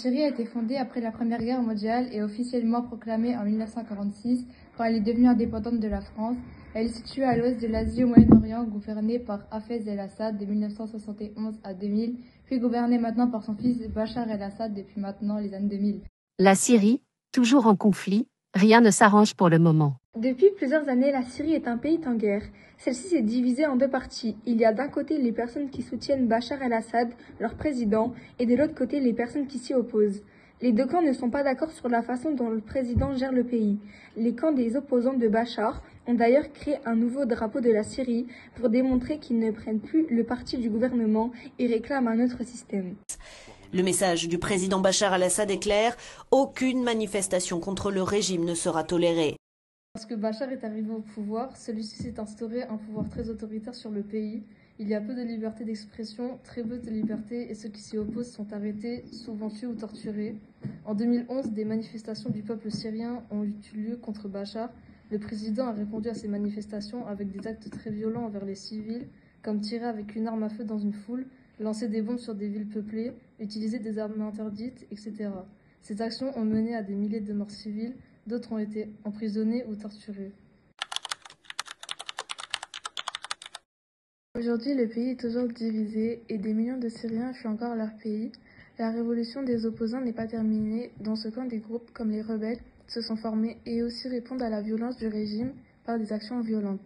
Syrie a été fondée après la Première Guerre mondiale et officiellement proclamée en 1946 quand elle est devenue indépendante de la France. Elle est située à l'ouest de l'Asie au Moyen-Orient, gouvernée par Hafez el-Assad de 1971 à 2000, puis gouvernée maintenant par son fils Bachar el-Assad depuis maintenant les années 2000. La Syrie, toujours en conflit, rien ne s'arrange pour le moment. Depuis plusieurs années, la Syrie est un pays en guerre. Celle-ci s'est divisée en deux parties. Il y a d'un côté les personnes qui soutiennent Bachar el-Assad, leur président, et de l'autre côté les personnes qui s'y opposent. Les deux camps ne sont pas d'accord sur la façon dont le président gère le pays. Les camps des opposants de Bachar ont d'ailleurs créé un nouveau drapeau de la Syrie pour démontrer qu'ils ne prennent plus le parti du gouvernement et réclament un autre système. Le message du président Bachar el-Assad est clair, aucune manifestation contre le régime ne sera tolérée. Lorsque Bachar est arrivé au pouvoir, celui-ci s'est instauré un pouvoir très autoritaire sur le pays. Il y a peu de liberté d'expression, très peu de liberté, et ceux qui s'y opposent sont arrêtés, souvent tués ou torturés. En 2011, des manifestations du peuple syrien ont eu lieu contre Bachar. Le président a répondu à ces manifestations avec des actes très violents envers les civils, comme tirer avec une arme à feu dans une foule, lancer des bombes sur des villes peuplées, utiliser des armes interdites, etc. Ces actions ont mené à des milliers de morts civiles, d'autres ont été emprisonnés ou torturés. Aujourd'hui, le pays est toujours divisé et des millions de Syriens fuient encore leur pays. La révolution des opposants n'est pas terminée. Dans ce camp, des groupes comme les rebelles se sont formés et aussi répondent à la violence du régime par des actions violentes.